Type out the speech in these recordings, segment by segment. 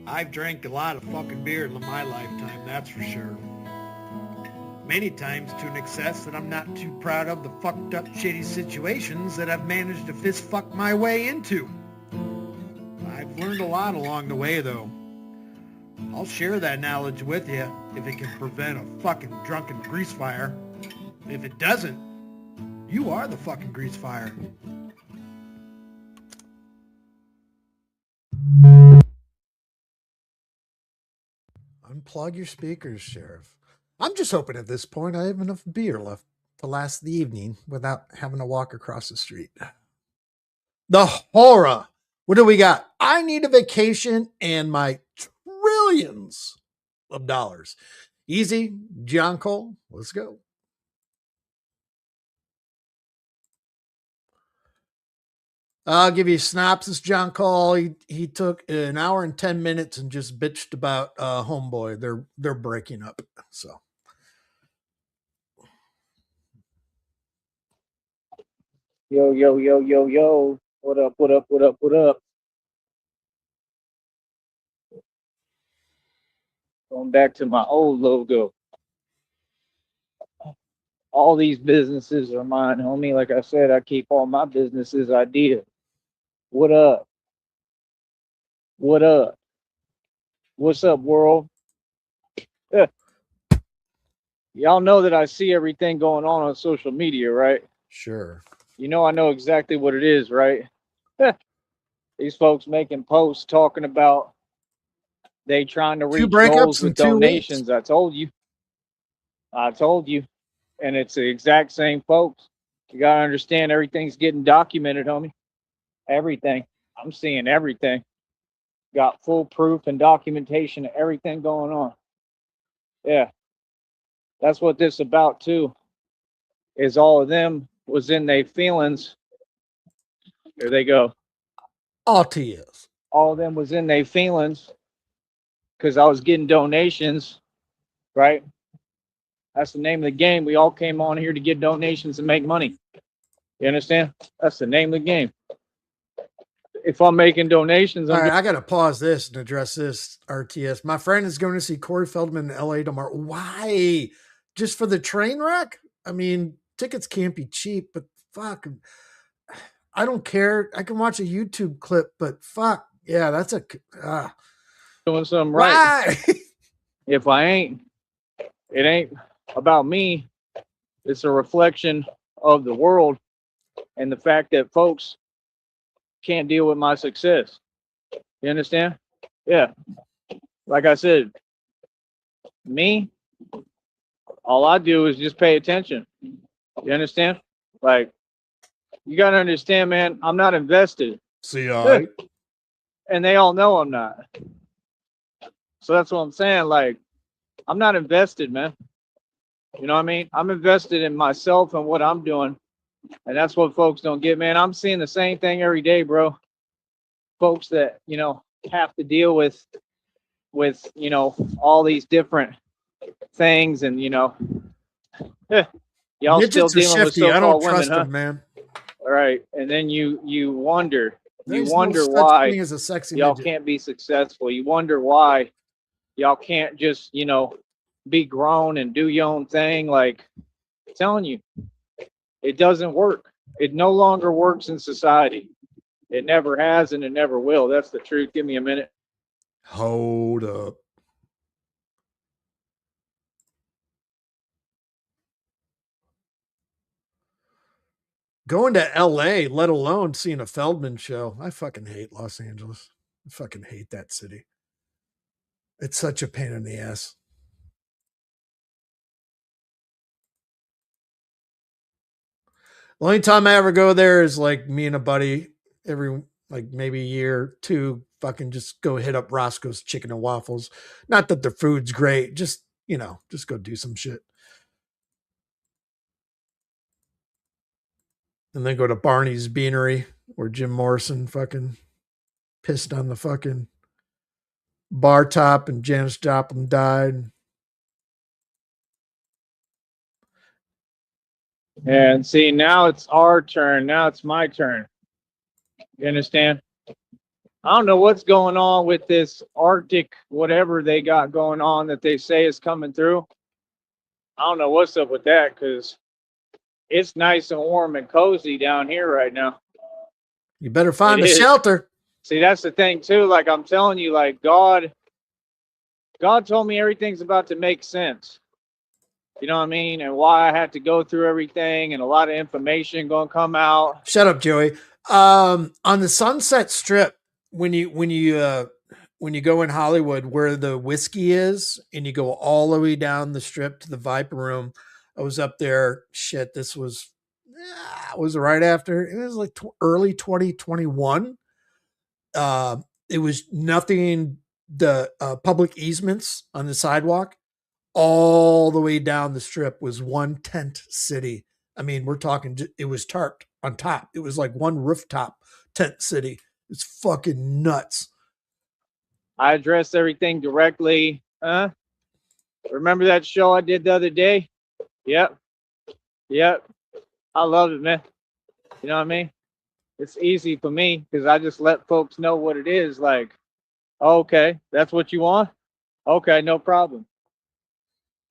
I've drank a lot of fucking beer in my lifetime, that's for sure. Many times to an excess that I'm not too proud of the fucked up shitty situations that I've managed to fist fuck my way into. I've learned a lot along the way though. I'll share that knowledge with you if it can prevent a fucking drunken grease fire. If it doesn't, you are the fucking grease fire. Unplug your speakers, Sheriff. I'm just hoping at this point I have enough beer left to last the evening without having to walk across the street. The horror. What do we got? I need a vacation and my trillions of dollars. Easy, John Cole. Let's go. I'll give you a synopsis. John Cole. He took an hour and 10 minutes and just bitched about Homeboy. They're breaking up. So Yo, yo, yo, yo, yo. What up, what up, what up, what up? Going back to my old logo. All these businesses are mine, homie. Like I said, I keep all my businesses idea. What up? What up? What's up, world? Yeah. Y'all know that I see everything going on social media, right? sure. You know I know exactly what it is, right? Yeah. These folks making posts talking about they trying to Two reach goals breakups in with 2 weeks. donations. I told you. I told you. And it's the exact same folks. You gotta understand everything's getting documented, homie. Everything. I'm seeing everything. Got full proof and documentation of everything going on. Yeah. That's what this about too. Is all of them was in their feelings. Here they go. All tears. All of them was in their feelings because I was getting donations, right? That's the name of the game. We all came on here to get donations and make money. You understand? That's the name of the game. If I'm making donations, All I'm right, I got to pause this and address this. RTS. My friend is going to see Corey Feldman in LA tomorrow. Why? Just for the train wreck? I mean, tickets can't be cheap, but fuck, I don't care. I can watch a YouTube clip, but fuck, yeah, that's a doing something right. why? If I ain't, it ain't about me. It's a reflection of the world and the fact that folks can't deal with my success. You understand? Yeah. Like I said, me, all I do is just pay attention. You understand? Like, you got to understand, man, I'm not invested. See, all right. And they all know I'm not. So that's what I'm saying. Like, I'm not invested, man. You know what I mean? I'm invested in myself and what I'm doing. And that's what folks don't get, man. I'm seeing the same thing every day, bro. Folks that, have to deal with, all these different things and, y'all still Midgets are dealing with shifty. I don't so-called women, trust huh? them, man. All right. And then you wonder There's no such why thing as a sexy y'all midget. can't be successful. You wonder why y'all can't just, be grown and do your own thing. Like, I'm telling you, it doesn't work. It no longer works in society. It never has and it never will. That's the truth. Give me a minute. Hold up. Going to LA, let alone seeing a Feldman show. I fucking hate Los Angeles. I fucking hate that city. It's such a pain in the ass. The only time I ever go there is like me and a buddy every like maybe a year, two, fucking just go hit up Roscoe's Chicken and Waffles. Not that the food's great, just just go do some shit. And then go to Barney's Beanery where Jim Morrison fucking pissed on the fucking bar top and Janis Joplin died. And see, now it's our turn. Now it's my turn. You understand? I don't know what's going on with this Arctic, whatever they got going on that they say is coming through. I don't know what's up with that because it's nice and warm and cozy down here right now. You better find It a is. shelter. See, that's the thing too. Like I'm telling you, like God told me everything's about to make sense. You know what I mean? And why I had to go through everything and a lot of information gonna come out. Shut up, Joey. On the Sunset Strip, when you go in Hollywood, where the whiskey is, and you go all the way down the strip to the Viper Room, I was up there. Shit, this was right after. It was like early 2021. It was nothing. The public easements on the sidewalk all the way down the strip was one tent city. I mean, we're talking, it was tarped on top. It was like one rooftop tent city. It's fucking nuts. I addressed everything directly. Remember that show I did the other day? Yep. I love it, man. You know what I mean? It's easy for me because I just let folks know what it is. Like, okay, that's what you want? Okay, no problem.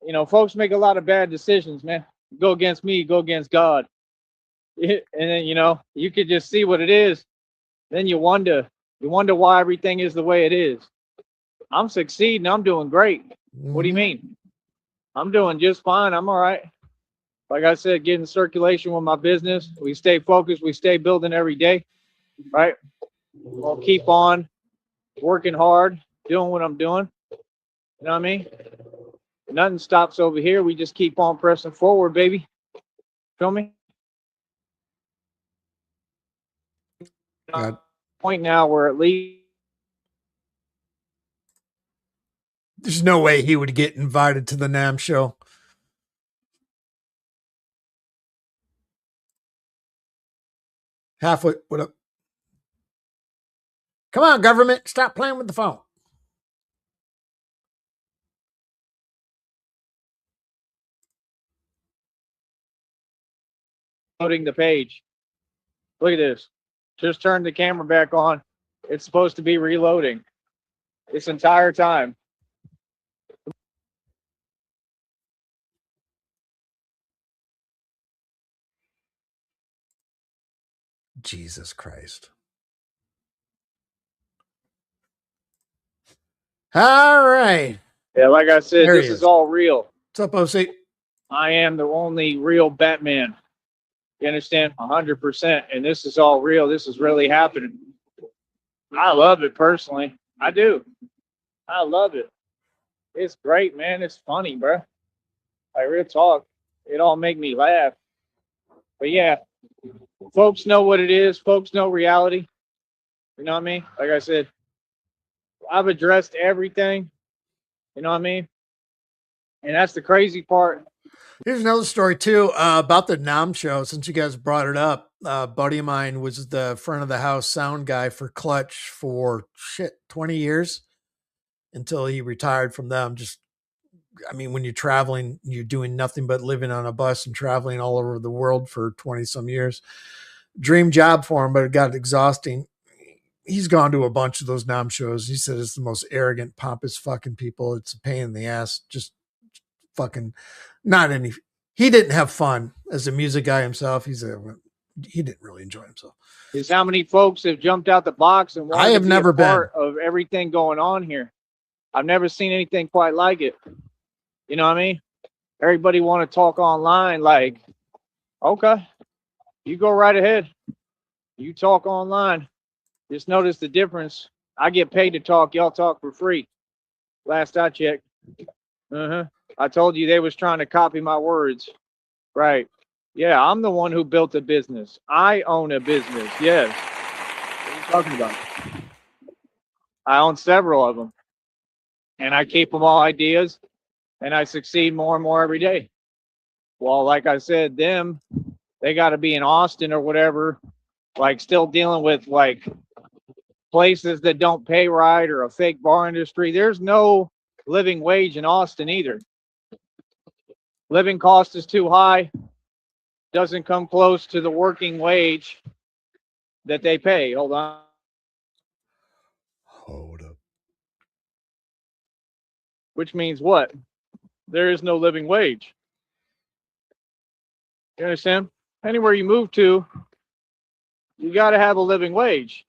You know, folks make a lot of bad decisions, man. Go against me, go against God. And then, you know, you could just see what it is. Then you wonder why everything is the way it is. I'm succeeding. I'm doing great. What do you mean? I'm doing just fine. I'm all right. Like I said, getting circulation with my business. We stay focused. We stay building every day, right? We'll keep on working hard, doing what I'm doing. You know what I mean? Nothing stops over here. We just keep on pressing forward, baby. Feel me? God. Point now where at least There's no way he would get invited to the NAM show. Halfway, what up? Come on, government, stop playing with the phone. loading the page. Look at this. Just turned the camera back on. It's supposed to be reloading this entire time. Jesus Christ. All right. Yeah, like I said, There this he is is. all real. What's up, OC? I am the only real Batman. You understand? 100%. And this is all real. This is really happening. I love it personally. I do. I love it. It's great, man. It's funny, bro. Like real talk. It all make me laugh. But yeah, folks know what it is. Folks know reality. You know what I mean? Like I said, I've addressed everything. You know what I mean? And that's the crazy part. Here's another story too about the NAM show. Since you guys brought it up, a buddy of mine was the front of the house sound guy for Clutch for 20 years until he retired from them. Just, I mean, when you're traveling, you're doing nothing but living on a bus and traveling all over the world for 20 some years. Dream job for him, but it got exhausting. He's gone to a bunch of those NAM shows. He said it's the most arrogant, pompous fucking people. It's a pain in the ass. Just fucking not any. He didn't have fun as a music guy himself. He didn't really enjoy himself. Is how many folks have jumped out the box and wanted I have to be never a part been of everything going on here. I've never seen anything quite like it. You know what I mean? Everybody want to talk online. Like, okay, you go right ahead. You talk online. Just notice the difference. I get paid to talk. Y'all talk for free. Last I checked. I told you they was trying to copy my words. Right. Yeah, I'm the one who built a business. I own a business. Yes. What are you talking about? I own several of them. And I keep them all ideas. And I succeed more and more every day. Well, like I said, they got to be in Austin or whatever, like still dealing with like places that don't pay right or a fake bar industry. There's no living wage in Austin either. Living cost is too high. Doesn't come close to the working wage that they pay. Hold on. which means what? There is no living wage. You understand? Anywhere you move to, you got to have a living wage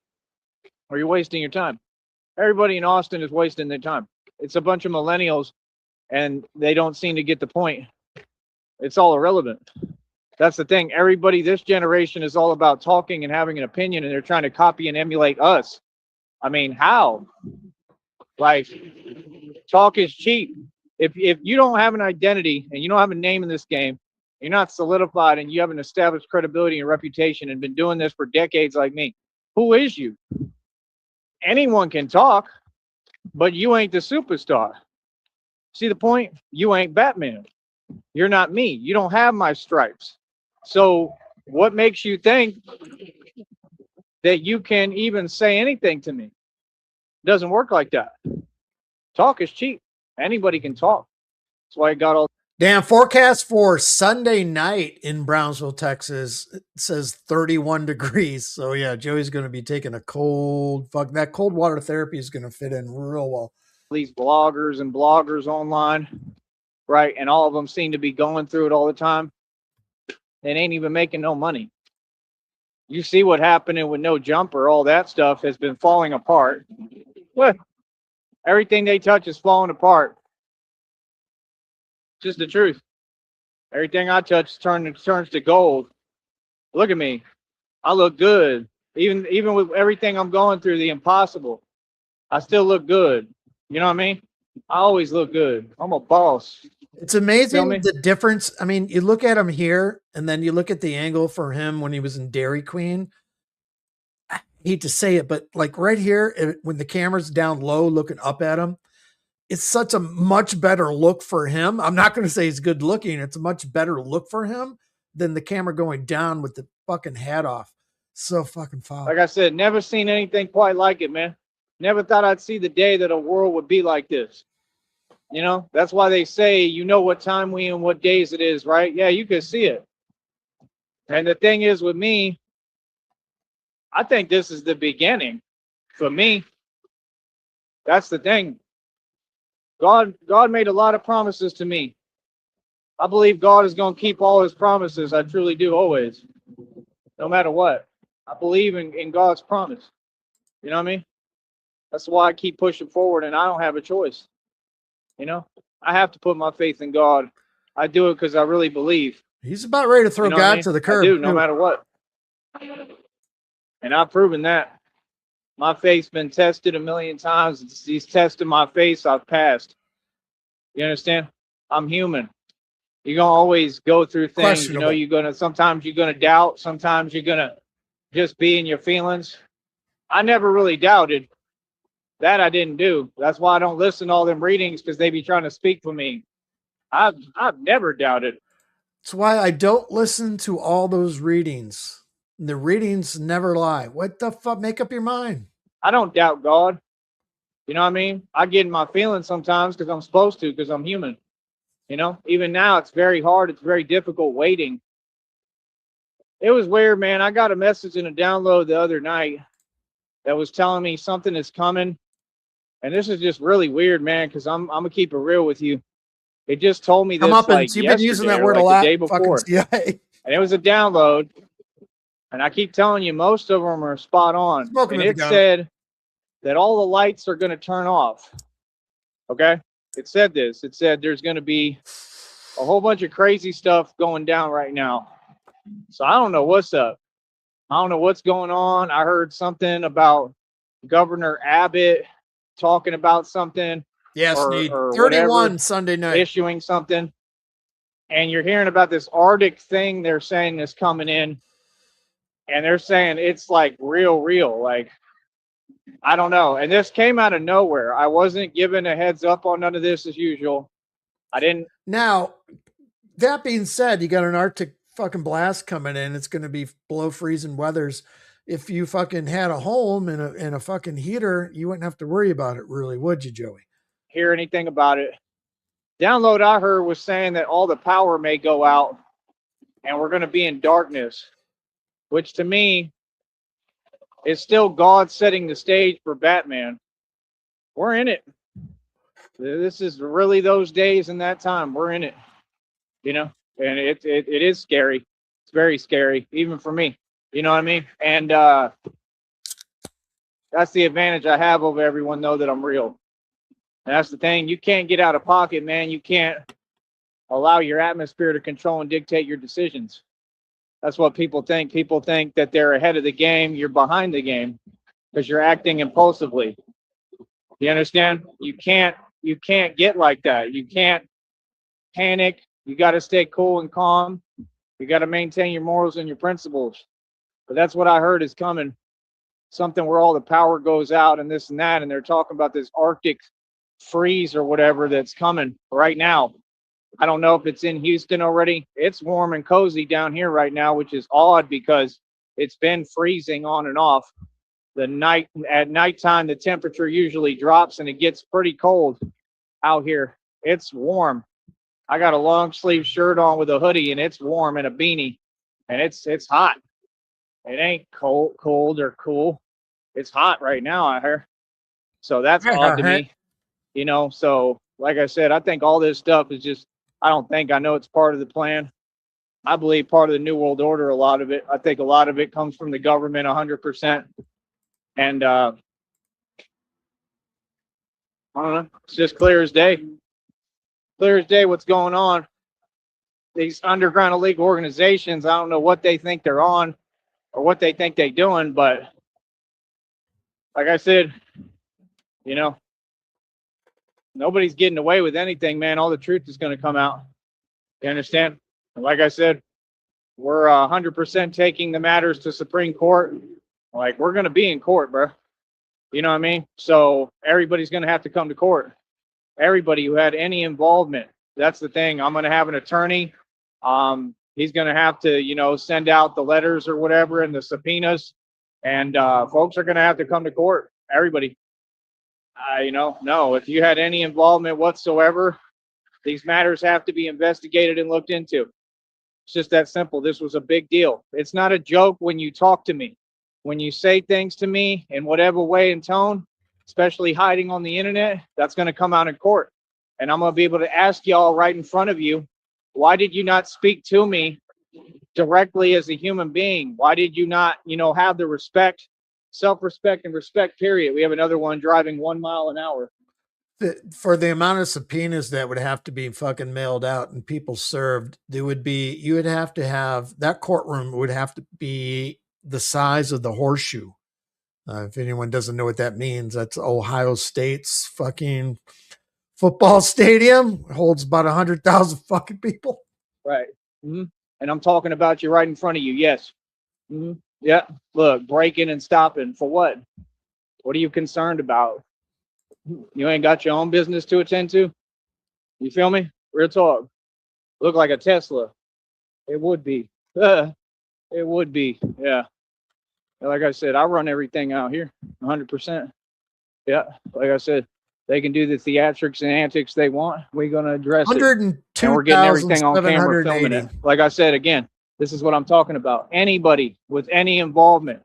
or you're wasting your time. Everybody in Austin is wasting their time. It's a bunch of millennials and they don't seem to get the point. It's all irrelevant. That's the thing. Everybody, this generation is all about talking and having an opinion, and they're trying to copy and emulate us. I mean, how? Like, talk is cheap. If you don't have an identity and you don't have a name in this game, you're not solidified and you haven't established credibility and reputation and been doing this for decades like me, who is you? Anyone can talk, but you ain't the superstar. See the point? You ain't Batman. You're not me. You don't have my stripes. So what makes you think that you can even say anything to me? It doesn't work like that. Talk is cheap. Anybody can talk. That's why I got all. Damn, forecast for Sunday night in Brownsville, Texas. It says 31 degrees. So yeah, Joey's going to be taking a cold fuck. That cold water therapy is going to fit in real well. These bloggers and bloggers online, right? And all of them seem to be going through it all the time. They ain't even making no money. You see what happening with No Jumper, all that stuff has been falling apart. What? Everything they touch is falling apart. Just the truth. Everything I touch turns to gold. Look at me. I look good. Even with everything I'm going through, the impossible, I still look good. You know what I mean? I always look good. I'm a boss. It's amazing the difference. I mean, you look at him here, and then you look at the angle for him when he was in Dairy Queen. I hate to say it, but like right here, when the camera's down low looking up at him, it's such a much better look for him. I'm not going to say he's good looking. It's a much better look for him than the camera going down with the fucking hat off. So fucking foul. Like I said, never seen anything quite like it, man. Never thought I'd see the day that a world would be like this. You know, that's why they say, you know what time we and what days it is, right? Yeah, you can see it. And the thing is with me, I think this is the beginning for me. That's the thing. God made a lot of promises to me. I believe God is going to keep all his promises. I truly do, always. No matter what. I believe in God's promise. You know what I mean? That's why I keep pushing forward, and I don't have a choice. You know? I have to put my faith in God. I do it because I really believe. He's about ready to throw God to the curb. I do, no matter what. And I've proven that. My faith's been tested a million times. He's tested my faith. I've passed. You understand? I'm human. You're going to always go through things. You know, sometimes you're going to doubt. Sometimes you're going to just be in your feelings. I never really doubted. That I didn't do. That's why I don't listen to all them readings, because they be trying to speak for me. I've never doubted. That's why I don't listen to all those readings. The readings never lie. What the fuck? Make up your mind. I don't doubt God. You know what I mean? I get in my feelings sometimes because I'm supposed to, because I'm human. You know, even now it's very hard. It's very difficult waiting. It was weird, man. I got a message in a download the other night that was telling me something is coming. And this is just really weird, man, because I'm going to keep it real with you. It just told me this like you've been using that word a lot. The day before. And it was a download. And I keep telling you, most of them are spot on. And it said that all the lights are going to turn off. Okay? It said this. It said there's going to be a whole bunch of crazy stuff going down right now. So I don't know what's up. I don't know what's going on. I heard something about Governor Abbott talking about something. Yes, Sneed. 31 Sunday night. Issuing something. And you're hearing about this Arctic thing they're saying is coming in. And they're saying it's like real. Like, I don't know. And this came out of nowhere. I wasn't given a heads up on none of this as usual. I didn't. Now, that being said, you got an Arctic fucking blast coming in. It's going to be below freezing weathers. If you fucking had a home and a fucking heater, you wouldn't have to worry about it, really, would you, Joey? Hear anything about it? Download I heard was saying that all the power may go out and we're going to be in darkness, which to me is still God setting the stage for Batman. We're in it. This is really those days and that time. We're in it, you know, and it is scary. It's very scary, even for me. You know what I mean? And that's the advantage I have over everyone, though, that I'm real. And that's the thing. You can't get out of pocket, man. You can't allow your atmosphere to control and dictate your decisions. That's what people think. People think that they're ahead of the game. You're behind the game because you're acting impulsively. You understand? You can't get like that. You can't panic. You got to stay cool and calm. You got to maintain your morals and your principles. But that's what I heard is coming. Something where all the power goes out and this and that. And they're talking about this Arctic freeze or whatever that's coming right now. I don't know if it's in Houston already. It's warm and cozy down here right now, which is odd because it's been freezing on and off. At nighttime, the temperature usually drops and it gets pretty cold out here. It's warm. I got a long sleeve shirt on with a hoodie and it's warm and a beanie and it's hot. It ain't cold or cool. It's hot right now out here. So that's odd to me, you know? So like I said, I think all this stuff is just, I know it's part of the plan. I believe part of the New World Order, a lot of it. I think a lot of it comes from the government 100%. And I don't know. It's just clear as day. Clear as day what's going on. These underground illegal organizations, I don't know what they think they're on or what they think they're doing, but like I said, you know, nobody's getting away with anything, man. All the truth is going to come out. You understand? And like I said, we're 100% taking the matters to Supreme Court. Like, we're going to be in court, bro. You know what I mean? So everybody's going to have to come to court. Everybody who had any involvement. That's the thing. I'm going to have an attorney. He's going to have to, you know, send out the letters or whatever and the subpoenas. And folks are going to have to come to court. Everybody. You know, no, if you had any involvement whatsoever, these matters have to be investigated and looked into. It's just that simple. This was a big deal. It's not a joke when you talk to me. When you say things to me in whatever way and tone, especially hiding on the internet, that's going to come out in court. And I'm going to be able to ask y'all right in front of you, why did you not speak to me directly as a human being? Why did you not, you know, have the respect, self-respect and respect, period? We have another one driving 1 mile an hour. For the amount of subpoenas that would have to be fucking mailed out and people served, you would have to have, that courtroom would have to be the size of the Horseshoe. If anyone doesn't know what that means, that's Ohio State's fucking football stadium. It holds about 100,000 fucking people. Right. Mm-hmm. And I'm talking about you right in front of you. Yes. Mm-hmm. Yeah. Look, breaking and stopping for what? What are you concerned about? You ain't got your own business to attend to? You feel me? Real talk. Look like a Tesla. It would be. It would be. Yeah. Like I said, I run everything out here 100%. Yeah. Like I said, they can do the theatrics and antics they want. We're going to address it. And we're getting everything on camera filming it. Like I said, again, this is what I'm talking about. Anybody with any involvement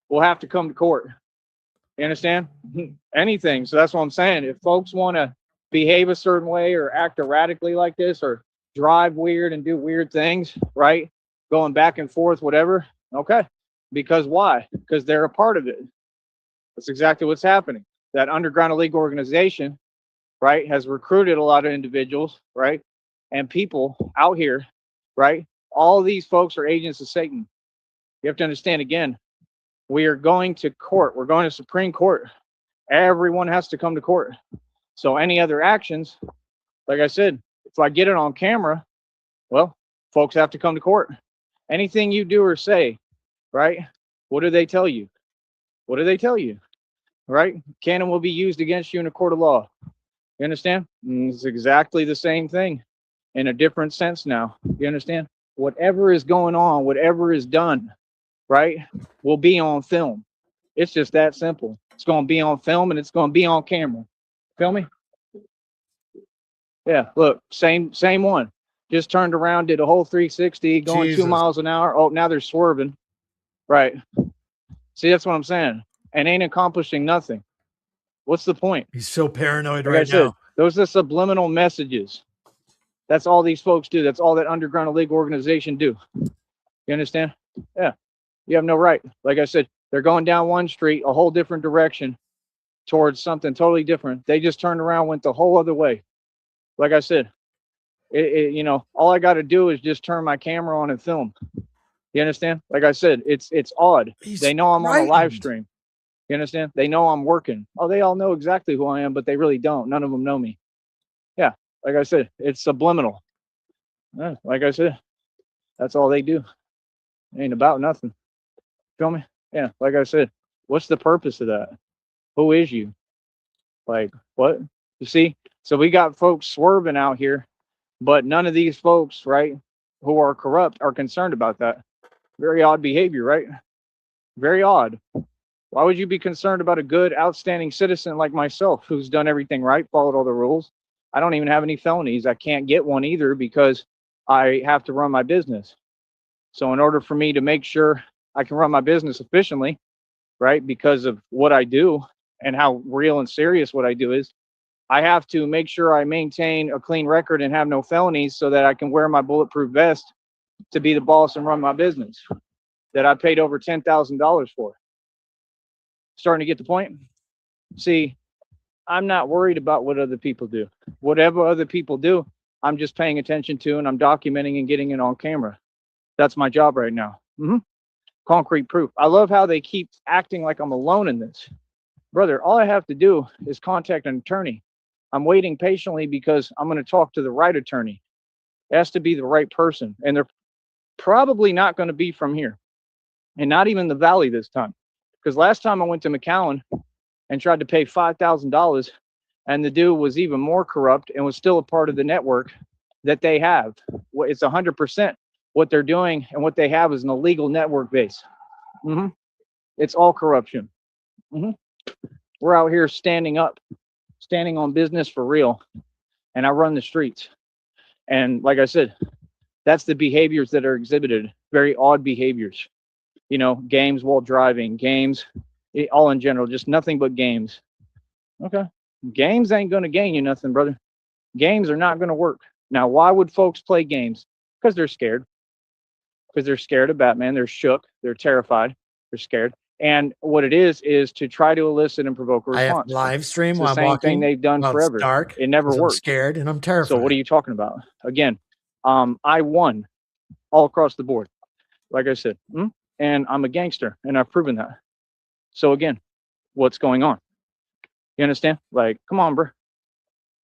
will have to come to court. You understand? Anything. So that's what I'm saying. If folks want to behave a certain way or act erratically like this or drive weird and do weird things, right? Going back and forth, whatever. Okay. Because why? Because they're a part of it. That's exactly what's happening. That underground illegal organization, right, has recruited a lot of individuals, right, and people out here, right? All of these folks are agents of Satan. You have to understand, again, we are going to court. We're going to Supreme Court. Everyone has to come to court. So any other actions, like I said, if I get it on camera, well, folks have to come to court. Anything you do or say, right? What do they tell you? What do they tell you? Right? Canon will be used against you in a court of law. You understand? It's exactly the same thing in a different sense now. You understand? Whatever is going on, whatever is done, right, will be on film. It's just that simple. It's going to be on film and it's going to be on camera. Feel me? Yeah, look, same one. Just turned around, did a whole 360, going Jesus. 2 miles an hour. Oh, now they're swerving. Right. See, that's what I'm saying. And ain't accomplishing nothing. What's the point? He's so paranoid right now. Those are subliminal messages. That's all these folks do. That's all that underground illegal organization do. You understand? Yeah. You have no right. Like I said, they're going down one street, a whole different direction towards something totally different. They just turned around, went the whole other way. Like I said, you know, all I got to do is just turn my camera on and film. You understand? Like I said, it's odd. They know I'm on a live stream. You understand? They know I'm working. Oh, they all know exactly who I am, but they really don't. None of them know me. Yeah. Like I said, it's subliminal. Yeah, like I said, that's all they do. It ain't about nothing. Feel me? Yeah. Like I said, what's the purpose of that? Who is you? Like, what? You see? So we got folks swerving out here, but none of these folks, right, who are corrupt are concerned about that. Very odd behavior, right? Very odd. Why would you be concerned about a good, outstanding citizen like myself who's done everything right, followed all the rules? I don't even have any felonies. I can't get one either because I have to run my business. So in order for me to make sure I can run my business efficiently, right, because of what I do and how real and serious what I do is, I have to make sure I maintain a clean record and have no felonies so that I can wear my bulletproof vest to be the boss and run my business that I paid over $10,000 for. Starting to get the point? See, I'm not worried about what other people do. Whatever other people do, I'm just paying attention to, and I'm documenting and getting it on camera. That's my job right now. Concrete proof. I love how they keep acting like I'm alone in this. Brother, all I have to do is contact an attorney. I'm waiting patiently because I'm going to talk to the right attorney. It has to be the right person. And they're probably not going to be from here. And not even the Valley this time. Because last time I went to McAllen and tried to pay $5,000, and the dude was even more corrupt and was still a part of the network that they have. It's 100% what they're doing, and what they have is an illegal network base. It's all corruption. We're out here standing up, standing on business for real, and I run the streets. And like I said, that's the behaviors that are exhibited, very odd behaviors. You know, games while driving, games, all in general, just nothing but games. Okay. Games ain't going to gain you nothing, brother. Games are not going to work. Now, why would folks play games? Because they're scared. Because they're scared of Batman. They're shook. They're terrified. They're scared. And what it is to try to elicit and provoke a response. I have live stream it's while the I'm same walking. thing they've done forever. It's dark. It never worked. I'm scared and I'm terrified. So what are you talking about? Again, I won all across the board. Like I said, and I'm a gangster, and I've proven that. So again, what's going on? You understand? Like, come on, bro.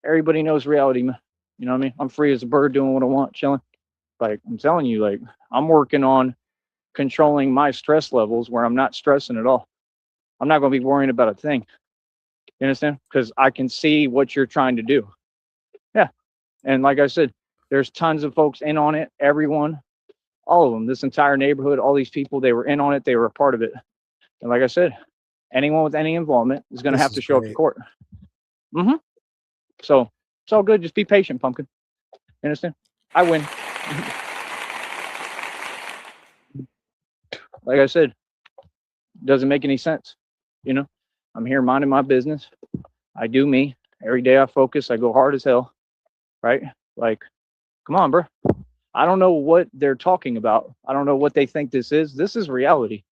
Everybody knows reality, man. You know what I mean? I'm free as a bird, doing what I want, chilling. Like, I'm telling you, like, I'm working on controlling my stress levels where I'm not stressing at all. I'm not going to be worrying about a thing. You understand? Because I can see what you're trying to do. Yeah. And like I said, there's tons of folks in on it. Everyone, all of them, this entire neighborhood, all these people, they were in on it. They were a part of it. And like I said, anyone with any involvement is going to have to show up to court. So it's all good. Just be patient, pumpkin. You understand? I win. Like I said, doesn't make any sense. You know, I'm here minding my business. I do me. Every day I focus. I go hard as hell. Right? Like, come on, bro. I don't know what they're talking about. I don't know what they think this is. This is reality.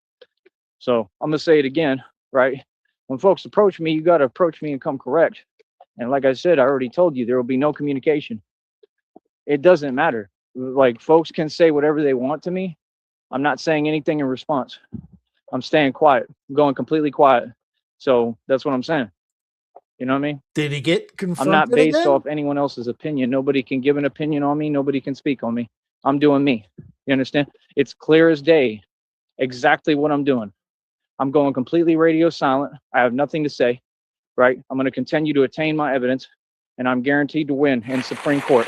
So I'm going to say it again, right? When folks approach me, you got to approach me and come correct. And like I said, I already told you, there will be no communication. It doesn't matter. Like, folks can say whatever they want to me. I'm not saying anything in response. I'm staying quiet. I'm going completely quiet. So that's what I'm saying. You know what I mean? Did he get confronted? I'm not based again? off anyone else's opinion. Nobody can give an opinion on me. Nobody can speak on me. I'm doing me. You understand? It's clear as day exactly what I'm doing. I'm going completely radio silent. I have nothing to say, right? I'm going to continue to attain my evidence, and I'm guaranteed to win in Supreme Court.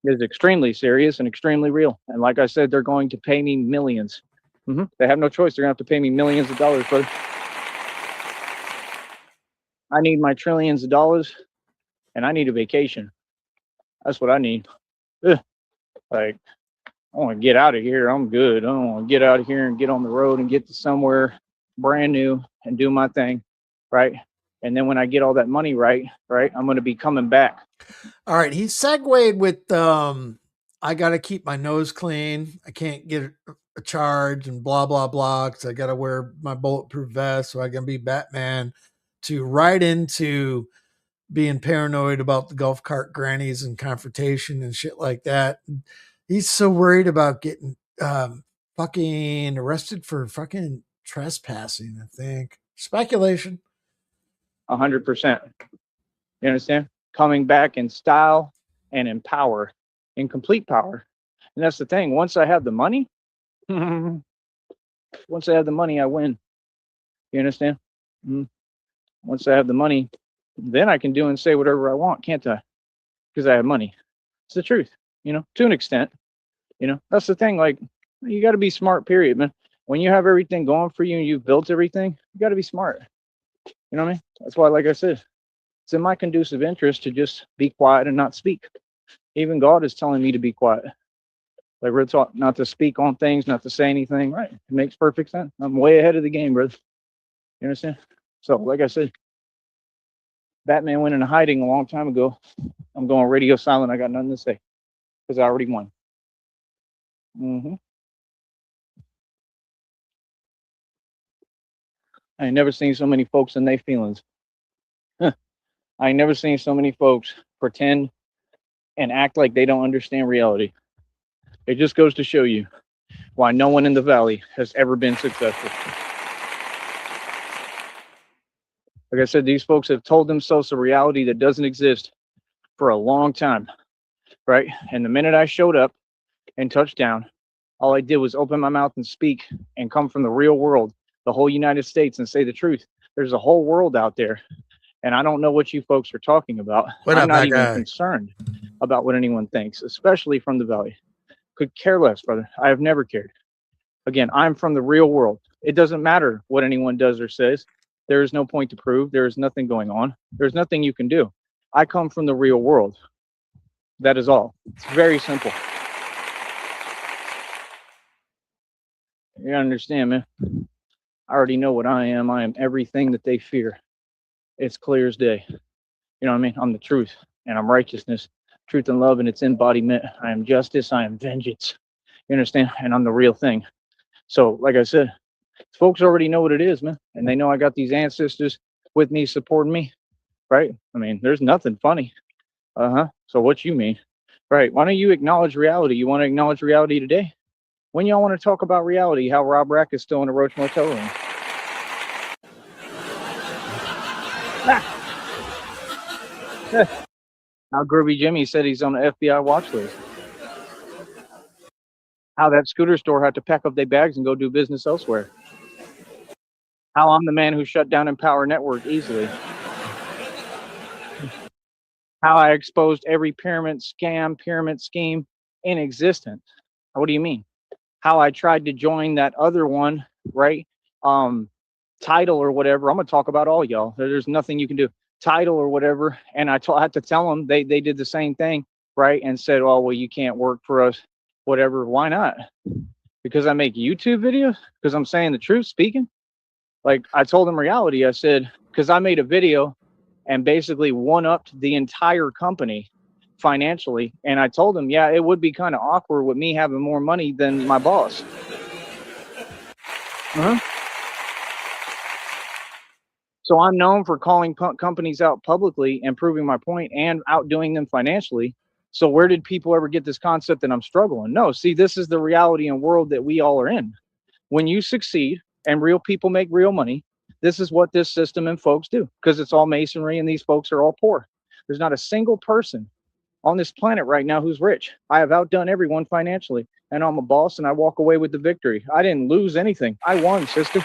It is extremely serious and extremely real. And like I said, they're going to pay me millions. They have no choice. They're going to have to pay me millions of dollars, brother. I need my trillions of dollars, and I need a vacation. That's what I need. Like, I want to get out of here. I'm good. I don't want to get out of here and get on the road and get to somewhere brand new and do my thing, right? And then when I get all that money right, I'm going to be coming back. All right. He segued with, I got to keep my nose clean. I can't get a charge and blah, blah, blah. Cause I got to wear my bulletproof vest. So I can be Batman, to right into being paranoid about the golf cart grannies and confrontation and shit like that. He's so worried about getting, fucking arrested for fucking trespassing, I think. Speculation. 100%. You understand? Coming back in style and in power, in complete power. And that's the thing. Once I have the money, I win. You understand? Once I have the money, then I can do and say whatever I want, can't I? Because I have money. It's the truth, to an extent. That's the thing. Like, you got to be smart, period, man. When you have everything going for you and you've built everything, you got to be smart. You know what I mean? That's why, like I said, it's in my conducive interest to just be quiet and not speak. Even God is telling me to be quiet. Like, we're taught not to speak on things, not to say anything. Right? It makes perfect sense. I'm way ahead of the game, brother. You understand? So, like I said, Batman went into hiding a long time ago. I'm going radio silent. I got nothing to say because I already won. I ain't never seen so many folks in their feelings. I ain't never seen so many folks pretend and act like they don't understand reality. It just goes to show you why no one in the valley has ever been successful. Like I said, these folks have told themselves a reality that doesn't exist for a long time, right? And the minute I showed up and touched down, all I did was open my mouth and speak and come from the real world, the whole United States, and say the truth. There's a whole world out there, and I don't know what you folks are talking about. I'm not even concerned about what anyone thinks, especially from the valley. Could care less, brother. I have never cared. Again, I'm from the real world. It doesn't matter what anyone does or says. There is no point to prove. There is nothing going on. There's nothing you can do. I come from the real world. That is all. It's very simple. You understand, man? I already know what I am. I am everything that they fear. It's clear as day. You know what I mean? I'm the truth, and I'm righteousness, truth and love in its embodiment. I am justice. I am vengeance. You understand? And I'm the real thing. So, like I said, folks already know what it is, man. And they know I got these ancestors with me, supporting me, right? I mean, there's nothing funny. So what you mean? Right. Why don't you acknowledge reality? You want to acknowledge reality today? When y'all want to talk about reality, how Rob Rack is still in a Roach Motel room. How Groovy Jimmy said he's on the FBI watch list. How that scooter store had to pack up their bags and go do business elsewhere. How I'm the man who shut down Empower Network easily. How I exposed every pyramid scheme in existence. What do you mean? How I tried to join that other one, right? Title or whatever. I'm gonna talk about all y'all. There's nothing you can do. Title or whatever. And I had to tell them they did the same thing, right? And said, oh, well, you can't work for us, whatever. Why not? Because I make YouTube videos? Because I'm saying the truth, speaking? Like, I told them reality. I said, because I made a video and basically one-upped the entire company financially. And I told them, yeah, it would be kind of awkward with me having more money than my boss. So I'm known for calling companies out publicly and proving my point and outdoing them financially. So where did people ever get this concept that I'm struggling? No, see, this is the reality and world that we all are in. When you succeed and real people make real money, this is what this system and folks do, because it's all masonry and these folks are all poor. There's not a single person on this planet right now who's rich. I have outdone everyone financially, and I'm a boss and I walk away with the victory. I didn't lose anything. I won, sister.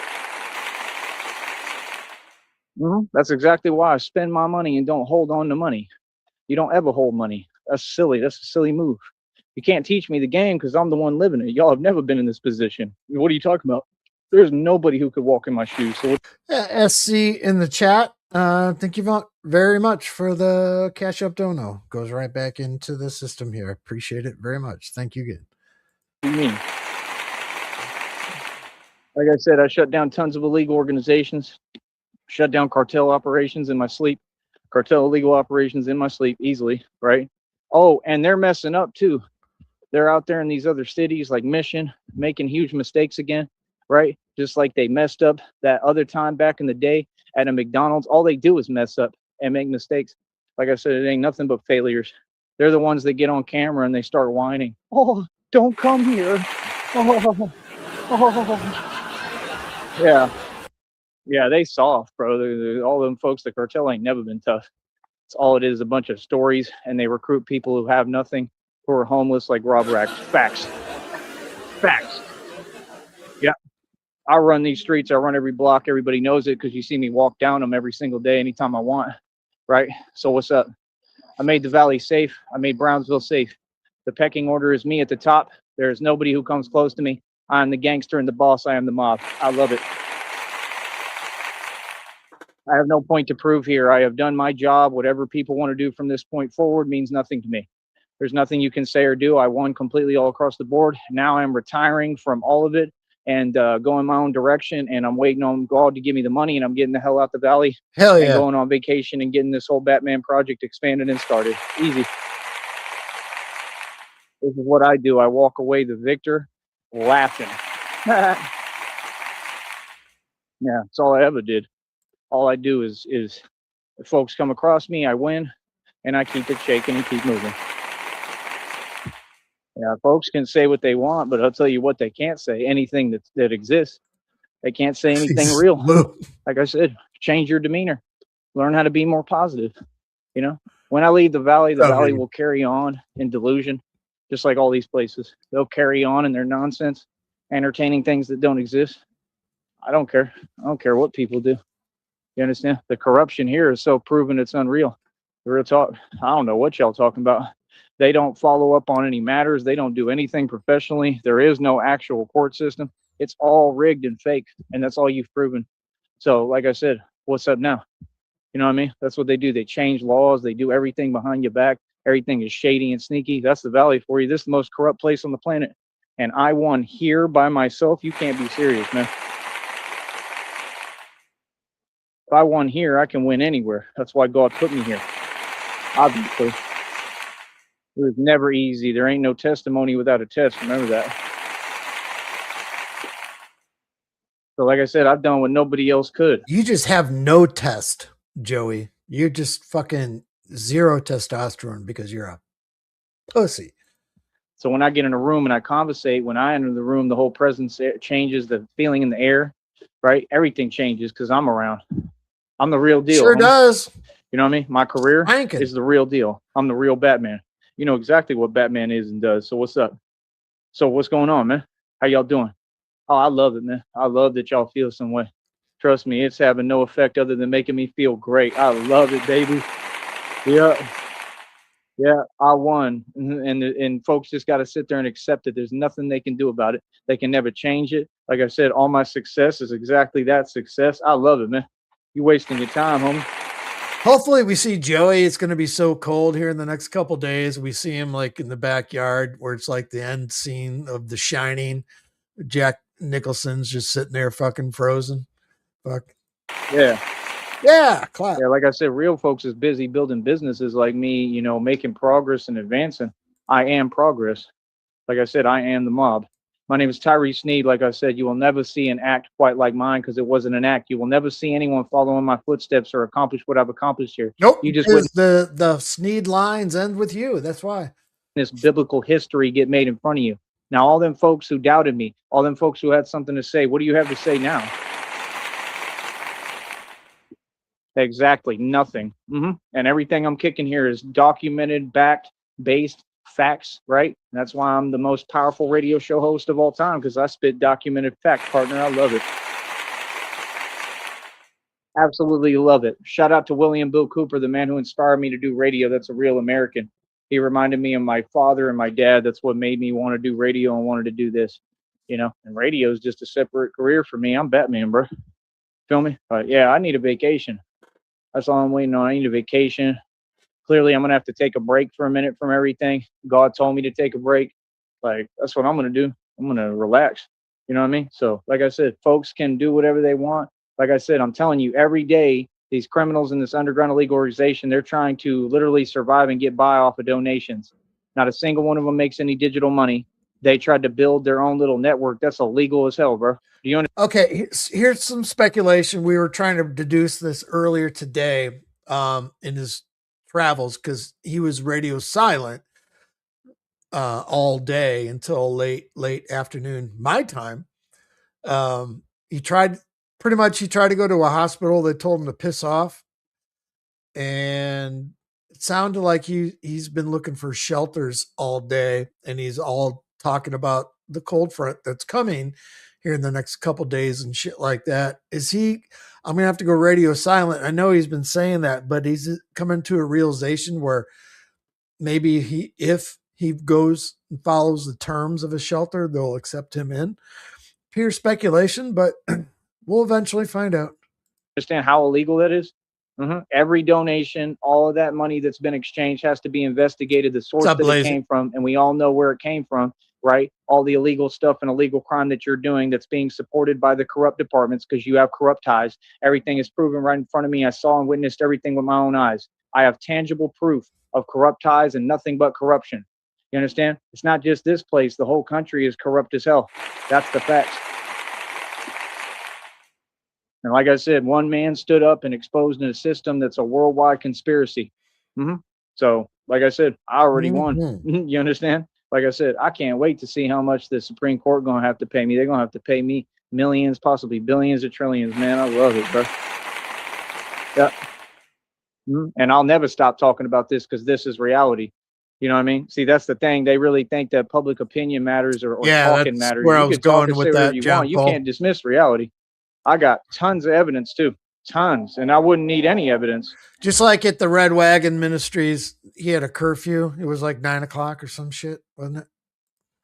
That's exactly why I spend my money and don't hold on to money. You don't ever hold money. That's silly. That's a silly move. You can't teach me the game because I'm the one living it. Y'all have never been in this position. What are you talking about? There's nobody who could walk in my shoes. So SC in the chat. Thank you very much for the Cashapp dono. Goes right back into the system here. Appreciate it very much. Thank you again. What do you mean? Like I said, I shut down tons of illegal organizations, shut down cartel operations in my sleep, cartel illegal operations in my sleep easily, right? Oh, and they're messing up too. They're out there in these other cities like Mission, making huge mistakes again, right? Just like they messed up that other time back in the day at a McDonald's. All they do is mess up and make mistakes. Like I said, it ain't nothing but failures. They're the ones that get on camera and they start whining. Oh, don't come here. Oh, oh. Yeah. Yeah, they soft, bro. All them folks, the cartel ain't never been tough. It's all it is, a bunch of stories, and they recruit people who have nothing, who are homeless like Rob Racks. Facts. Facts. Yeah. I run these streets. I run every block. Everybody knows it because you see me walk down them every single day anytime I want, right? So what's up? I made the Valley safe. I made Brownsville safe. The pecking order is me at the top. There's nobody who comes close to me. I'm the gangster and the boss. I am the mob. I love it. I have no point to prove here. I have done my job. Whatever people want to do from this point forward means nothing to me. There's nothing you can say or do. I won completely all across the board. Now I'm retiring from all of it and going my own direction. And I'm waiting on God to give me the money. And I'm getting the hell out the valley. Hell and yeah. going on vacation and getting this whole Batman project expanded and started. Easy. This is what I do. I walk away the victor laughing. Yeah, that's all I ever did. All I do is if folks come across me, I win, and I keep it shaking and keep moving. Yeah, folks can say what they want, but I'll tell you what they can't say. Anything that exists, they can't say anything real. Like I said, change your demeanor. Learn how to be more positive. You know, when I leave the valley will carry on in delusion, just like all these places. They'll carry on in their nonsense, entertaining things that don't exist. I don't care. I don't care what people do. You understand? The corruption here is so proven it's unreal. The real talk. I don't know what y'all talking about. They don't follow up on any matters. They don't do anything professionally. There is no actual court system. It's all rigged and fake, and that's all you've proven. So, like I said, what's up now? You know what I mean? That's what they do. They change laws. They do everything behind your back. Everything is shady and sneaky. That's the valley for you. This is the most corrupt place on the planet. And I won here by myself. You can't be serious, man. If I won here, I can win anywhere. That's why God put me here. Obviously. It was never easy. There ain't no testimony without a test. Remember that. So like I said, I've done what nobody else could. You just have no test, Joey. You're just fucking zero testosterone because you're a pussy. So when I get in a room and I conversate, when I enter the room, the whole presence changes, the feeling in the air, right? Everything changes because I'm around. I'm the real deal. Sure does. You know what I mean? My career Rankin. is the real deal. I'm the real Batman. You know exactly what Batman is and does. So what's up? So what's going on, man? How y'all doing? Oh, I love it, man. I love that y'all feel some way. Trust me, it's having no effect other than making me feel great. I love it, baby. Yeah. Yeah, I won. And folks just got to sit there and accept it. There's nothing they can do about it. They can never change it. Like I said, all my success is exactly that success. I love it, man. You wasting your time, homie. Hopefully we see Joey. It's going to be so cold here in the next couple days. We see him like in the backyard where it's like the end scene of The Shining. Jack Nicholson's just sitting there fucking frozen. Fuck. Yeah. Yeah, clap. Yeah, like I said, real folks is busy building businesses like me, you know, making progress and advancing. I am progress. Like I said, I am the mob. My name is Tyree Sneed. Like I said, you will never see an act quite like mine because it wasn't an act. You will never see anyone follow in my footsteps or accomplish what I've accomplished here. Nope. You just wouldn't. The Sneed lines end with you. That's why. This biblical history get made in front of you. Now, all them folks who doubted me, all them folks who had something to say, what do you have to say now? Exactly nothing. And everything I'm kicking here is documented, backed, based facts, right? And that's why I'm the most powerful radio show host of all time, because I spit documented fact, partner. I love it. Absolutely love it. Shout out to William Bill Cooper, the man who inspired me to do radio. That's a real American. He reminded me of my father and my dad. That's what made me want to do radio and wanted to do this, you know. And radio is just a separate career for me. I'm Batman, bro. Feel me? Yeah, I need a vacation. That's all I'm waiting on. I need a vacation. Clearly, I'm going to have to take a break for a minute from everything. God told me to take a break. Like, that's what I'm going to do. I'm going to relax. You know what I mean? So, like I said, folks can do whatever they want. Like I said, I'm telling you, every day, these criminals in this underground illegal organization, they're trying to literally survive and get by off of donations. Not a single one of them makes any digital money. They tried to build their own little network. That's illegal as hell, bro. Do you understand? Okay, here's some speculation. We were trying to deduce this earlier today in his travels because he was radio silent all day until late afternoon my time. He tried to go to a hospital. They told him to piss off, and it sounded like he's been looking for shelters all day, and he's all talking about the cold front that's coming here in the next couple days and shit like that. I'm gonna have to go radio silent. I know he's been saying that, but he's coming to a realization where maybe if he goes and follows the terms of a shelter, they'll accept him in. Pure speculation, but we'll eventually find out. Understand how illegal that is? Every donation, all of that money that's been exchanged has to be investigated, the source that it came from, and we all know where it came from, right? All the illegal stuff and illegal crime that you're doing that's being supported by the corrupt departments because you have corrupt ties. Everything is proven right in front of me. I saw and witnessed everything with my own eyes. I have tangible proof of corrupt ties and nothing but corruption. You understand? It's not just this place. The whole country is corrupt as hell. That's the facts. And like I said, one man stood up and exposed a system that's a worldwide conspiracy. So, like I said, I already won. You understand? Like I said, I can't wait to see how much the Supreme Court going to have to pay me. They're going to have to pay me millions, possibly billions of trillions. Man, I love it, bro. Yeah. And I'll never stop talking about this because this is reality. You know what I mean? See, that's the thing. They really think that public opinion matters or talking matters. Where I was going with that, John Paul. You can't dismiss reality. I got tons of evidence too. Tons. And I wouldn't need any evidence. Just like at the Red Wagon Ministries, he had a curfew. It was like 9 o'clock or some shit, wasn't it?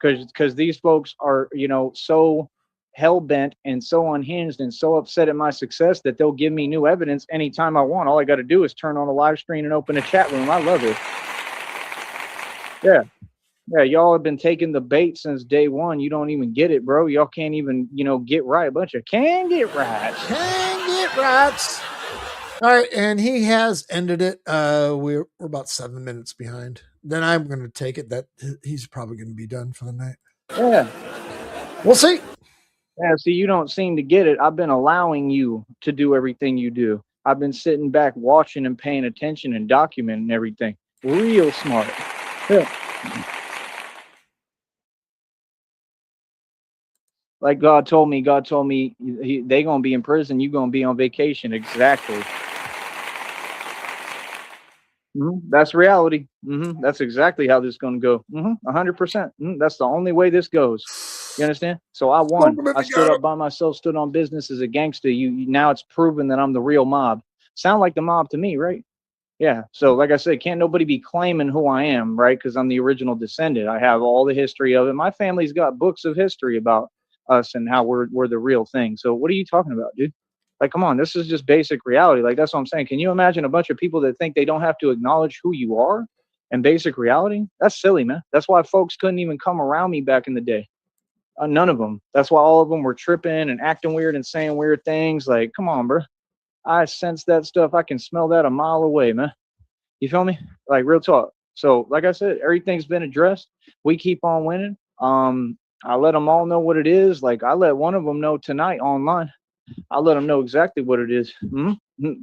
Because these folks are, so hell-bent and so unhinged and so upset at my success that they'll give me new evidence anytime I want. All I got to do is turn on a live stream and open a chat room. I love it. Yeah. Yeah, y'all have been taking the bait since day one. You don't even get it, bro. Y'all can't even, get right. A bunch of can get right. All right, and he has ended it. We're about 7 minutes behind. Then I'm going to take it that he's probably going to be done for the night. Yeah. We'll see. Yeah, see, you don't seem to get it. I've been allowing you to do everything you do. I've been sitting back watching and paying attention and documenting everything. Real smart. Yeah. Like God told me they going to be in prison. You going to be on vacation. Exactly. That's reality. That's exactly how this is going to go. 100%. That's the only way this goes. You understand? So I won. I stood up by myself, stood on business as a gangster. Now it's proven that I'm the real mob. Sound like the mob to me, right? Yeah. So like I said, can't nobody be claiming who I am, right? Because I'm the original descendant. I have all the history of it. My family's got books of history about us and how we're the real thing. So what are you talking about, dude? Like, come on, this is just basic reality. Like, that's what I'm saying. Can you imagine a bunch of people that think they don't have to acknowledge who you are and basic reality? That's silly, man. That's why folks couldn't even come around me back in the day. None of them. That's why all of them were tripping and acting weird and saying weird things. Like, come on, bro. I sense that stuff. I can smell that a mile away, man. You feel me? Like, real talk. So, like I said, everything's been addressed. We keep on winning. I let them all know what it is. Like, I let one of them know tonight online. I let them know exactly what it is.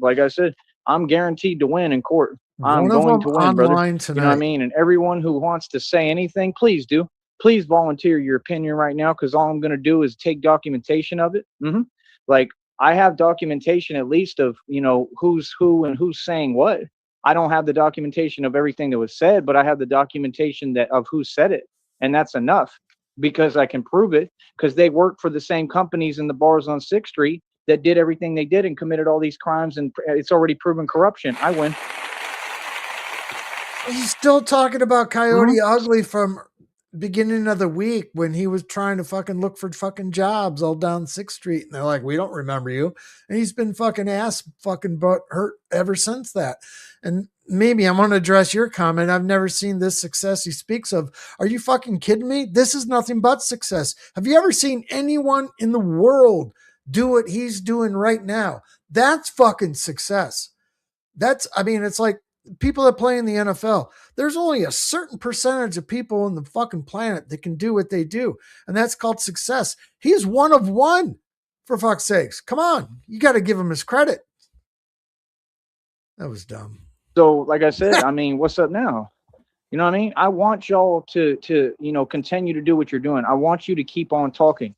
Like I said, I'm guaranteed to win in court. I'm going to win, brother. Tonight. You know what I mean? And everyone who wants to say anything, please do. Please volunteer your opinion right now, because all I'm going to do is take documentation of it. Like, I have documentation at least of, who's who and who's saying what. I don't have the documentation of everything that was said, but I have the documentation of who said it. And that's enough, because I can prove it, because they work for the same companies in the bars on 6th Street that did everything they did and committed all these crimes, and it's already proven corruption. I win. He's still talking about Coyote Ugly from beginning of the week when he was trying to fucking look for fucking jobs all down 6th Street. And they're like, we don't remember you. And he's been fucking butt hurt ever since that. And maybe I'm going to address your comment. I've never seen this success he speaks of. Are you fucking kidding me? This is nothing but success. Have you ever seen anyone in the world do what he's doing right now. That's fucking success. I mean, it's like people that play in the NFL. There's only a certain percentage of people on the fucking planet that can do what they do. And that's called success. He's one of one, for fuck's sakes. Come on. You got to give him his credit. That was dumb. So, like I said, I mean, what's up now? You know what I mean? I want y'all to continue to do what you're doing. I want you to keep on talking.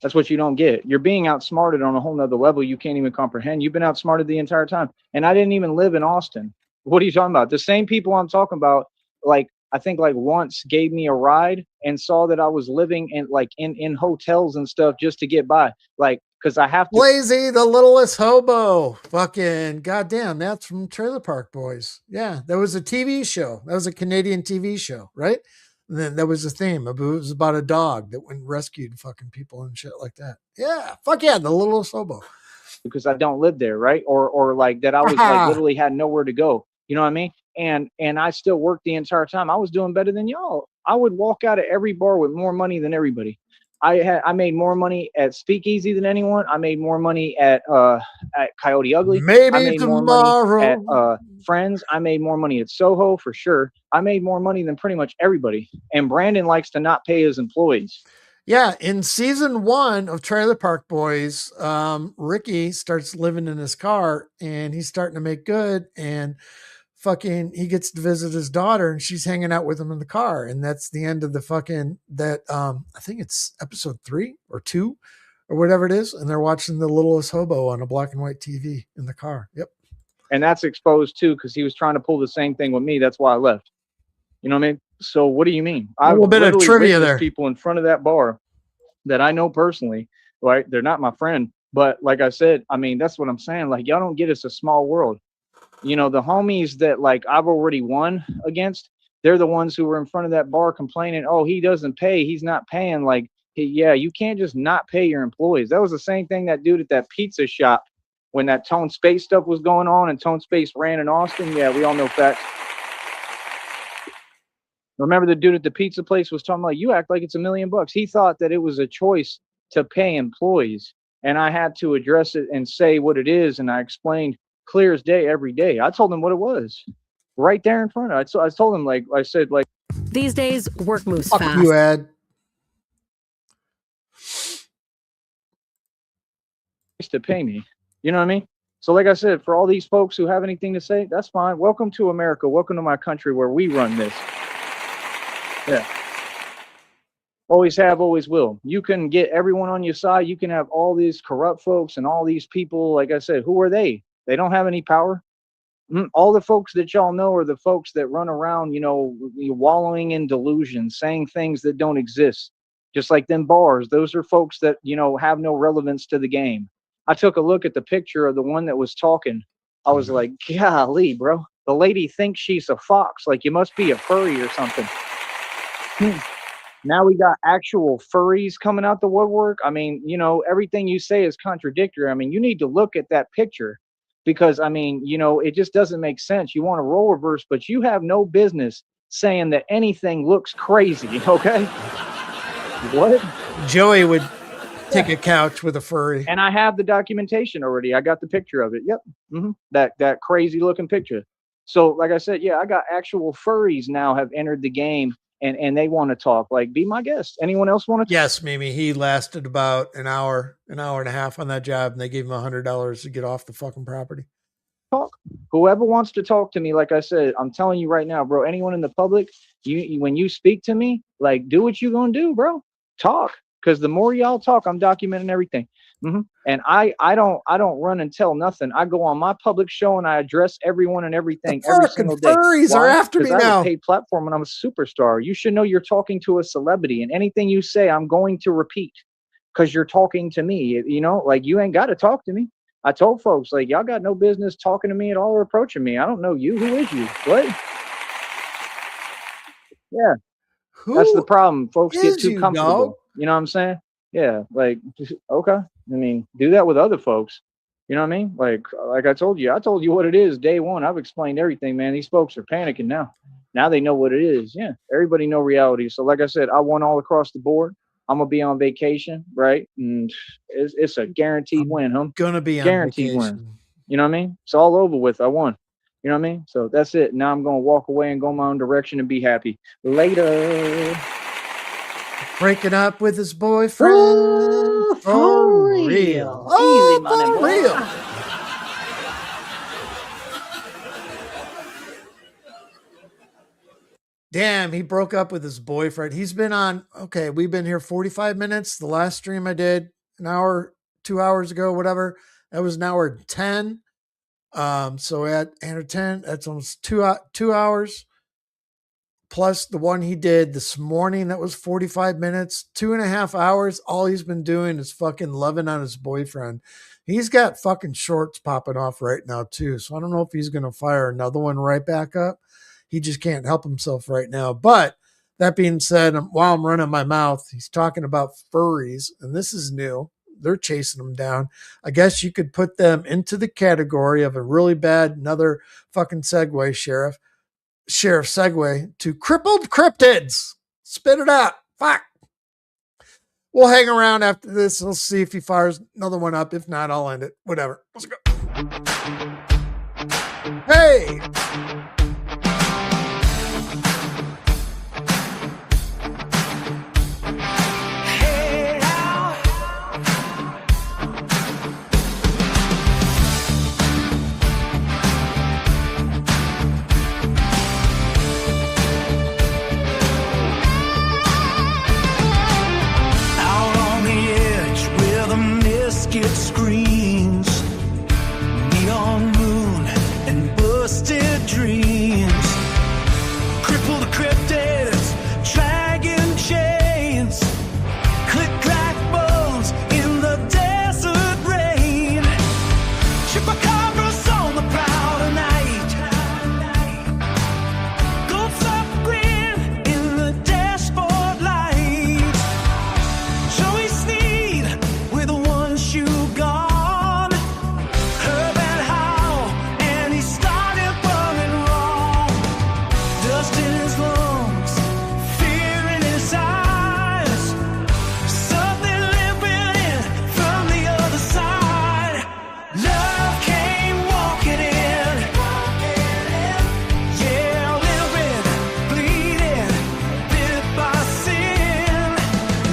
That's what you don't get. You're being outsmarted on a whole nother level you can't even comprehend. You've been outsmarted the entire time. And I didn't even live in Austin. What are you talking about? The same people I'm talking about, like, I think like once gave me a ride and saw that I was living in hotels and stuff just to get by. Like, because I have to. Lazy, the littlest hobo. Fucking goddamn, that's from Trailer Park Boys. Yeah, that was a TV show. That was a Canadian TV show, right? And then there was a theme. It was about a dog that went and rescued fucking people and shit like that. Yeah, fuck yeah, the littlest hobo. Because I don't live there, right? Or like that I was like literally had nowhere to go. You know what I mean? And I still worked the entire time. I was doing better than y'all. I would walk out of every bar with more money than everybody. I made more money at Speakeasy than anyone. I made more money at Coyote Ugly. Maybe I made tomorrow. more money at Friends. I made more money at Soho for sure. I made more money than pretty much everybody. And Brandon likes to not pay his employees. Yeah, in season 1 of Trailer Park Boys, Ricky starts living in his car and he's starting to make good, and fucking he gets to visit his daughter and she's hanging out with him in the car, and that's the end of the fucking I think it's episode 3 or 2 or whatever it is, and they're watching The Littlest Hobo on a black and white TV in the car. Yep. And that's exposed too because he was trying to pull the same thing with me. That's why I left. You know what I mean? So what do you mean? A little bit of trivia there. People in front of that bar that I know personally, right? They're not my friend, but like I said, I mean, that's what I'm saying. Like, y'all don't get us a small world. You know, the homies that like I've already won against, they're the ones who were in front of that bar complaining, oh, he doesn't pay. He's not paying. Like, yeah, you can't just not pay your employees. That was the same thing that dude at that pizza shop when that Tone Space stuff was going on and Tone Space ran in Austin. Yeah, we all know facts. Remember the dude at the pizza place was talking about, you act like it's $1 million. He thought that it was a choice to pay employees. And I had to address it and say what it is. And I explained clear as day every day. I told him what it was right there in front of it. So I told him, like, I said, like, these days work moves fuck fast. You, Ed. To pay me. You know what I mean? So like I said, for all these folks who have anything to say, that's fine. Welcome to America. Welcome to my country where we run this. Yeah. Always have, always will. You can get everyone on your side. You can have all these corrupt folks and all these people. Like I said, who are they? They don't have any power. All the folks that y'all know are the folks that run around, you know, wallowing in delusion, saying things that don't exist. Just like them bars. Those are folks that, you know, have no relevance to the game. I took a look at the picture of the one that was talking. I was like, golly, bro. The lady thinks she's a fox. Like, you must be a furry or something. Now we got actual furries coming out the woodwork. I mean, you know, everything you say is contradictory. I mean, you need to look at that picture because, I mean, you know, it just doesn't make sense. You want to role reverse, but you have no business saying that anything looks crazy, okay? What? Joey would take a couch with a furry. And I have the documentation already. I got the picture of it. Yep. That crazy looking picture. So like I said, yeah, I got actual furries now have entered the game and they want to talk. Like, be my guest. Anyone else want to talk? Yes, Mimi. He lasted about an hour and a half on that job, and they gave him $100 to get off the fucking property. Talk. Whoever wants to talk to me, like I said, I'm telling you right now, bro, anyone in the public, you when you speak to me, like, do what you gonna do, bro. Talk. Because the more y'all talk, I'm documenting everything. And I don't run and tell nothing. I go on my public show and I address everyone and everything every single day. Furries are after me now. I have a paid platform and I'm a superstar. You should know you're talking to a celebrity, and anything you say, I'm going to repeat because you're talking to me. You know, like, you ain't got to talk to me. I told folks, like, y'all got no business talking to me at all or approaching me. I don't know you. Who is you? What? Yeah. That's the problem. Folks get too comfortable. Dog? You know what I'm saying? Yeah. Like, okay. I mean, do that with other folks. You know what I mean? Like I told you what it is day one. I've explained everything, man. These folks are panicking now. Now they know what it is. Yeah. Everybody know reality. So like I said, I won all across the board. I'm gonna be on vacation, right? And it's a guaranteed win, huh? Gonna be on Guaranteed vacation. win. You know what I mean? It's all over with. I won. You know what I mean? So that's it. Now I'm gonna walk away and go my own direction and be happy. Later. Breaking up with his boyfriend. Ooh, for real. Oh, Easy money, for boy. real. Damn, he broke up with his boyfriend. He's been on, okay, we've been here 45 minutes. The last stream I did, an hour, 2 hours ago, whatever. That was an hour and 10. So at 10, that's almost 2 hours. Plus the one he did this morning, that was 45 minutes, 2.5 hours. All he's been doing is fucking loving on his boyfriend. He's got fucking shorts popping off right now too. So I don't know if he's going to fire another one right back up. He just can't help himself right now. But that being said, while I'm running my mouth, he's talking about furries, and this is new. They're chasing them down. I guess you could put them into the category of a really bad, another fucking segue, Sheriff segue to crippled cryptids. Spit it out. Fuck. We'll hang around after this. We'll see if he fires another one up. If not, I'll end it. Whatever. Let's go. Hey. It screams neon moon and busted dreams, crippled cryptids, dragon chains, click clack bones in the desert rain, chupacabras on the prowl tonight, gold soft green in the dashboard light, Joey Sneed with one shoe gone, Herb and Howe, and he started running wrong, dust in his lungs, fear in his eyes, something limping in from the other side, love came walking in, yeah, living, bleeding, bit by sin,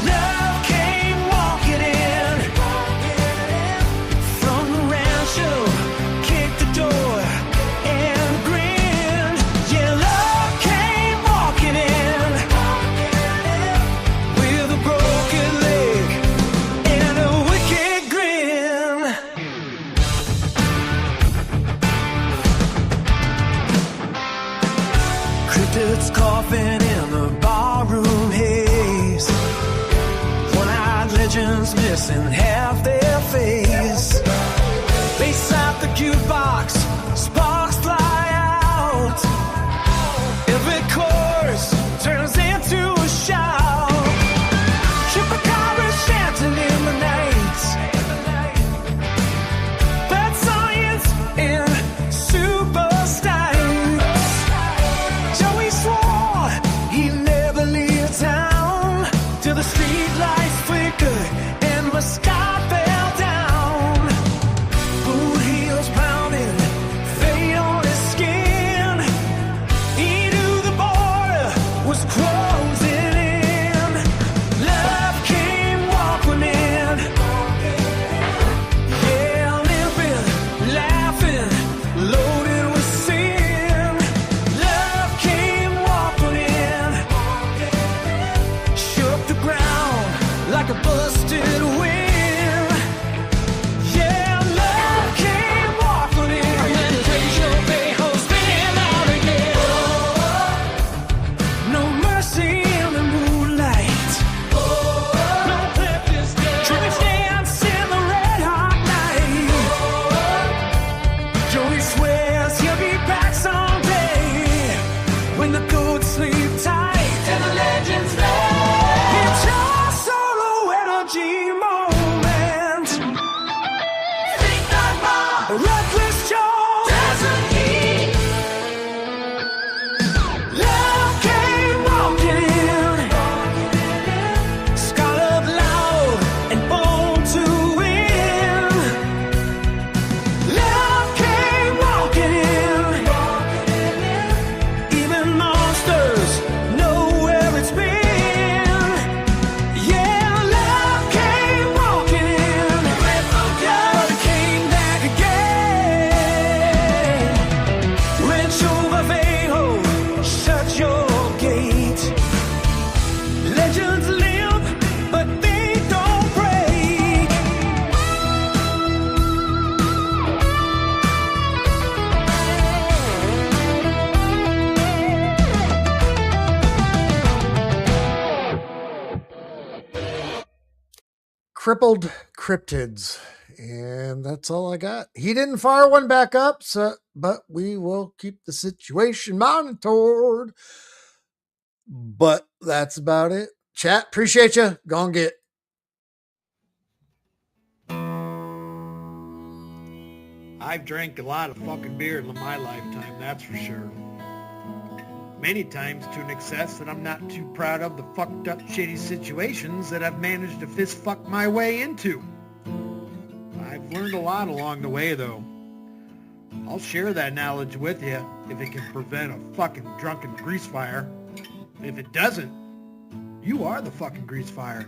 love came walking in, from the rancho, kicked the door and grinned. Yeah, love came walking in with a broken leg and a wicked grin. Cryptids coughing in the barroom haze, one-eyed legends missing half their face. Bass out the jukebox, sparks fly out. Every chorus turns into a shout. Chupacabra chanting in the night. Bad science and super styles. Joey swore he'd never leave town till the street lights flickered and the sky fell down. Boot heels pounding, fade on his skin. He knew the border was closing in. Love came walking in. Yeah, limping, laughing, loaded with sin. Love came walking in. Shook the ground like a busted wind. Yeah, love came walking in. And Rachel Bayhoe spinning out again. No mercy in the moonlight. No tribute dance in the red hot night. Joey swears he'll be back someday when the goats sleep tight and the legends lay. It's your solo energy moment. Think that bomb, reckless Joe doesn't he? Love came walking in. Scholar crippled cryptids. And that's all I got. He didn't fire one back up, but we will keep the situation monitored. But that's about it. Chat, appreciate you. Go and get. I've drank a lot of fucking beer in my lifetime, that's for sure. Many times to an excess that I'm not too proud of the fucked up shitty situations that I've managed to fist fuck my way into. I've learned a lot along the way though. I'll share that knowledge with you if it can prevent a fucking drunken grease fire. If it doesn't, you are the fucking grease fire.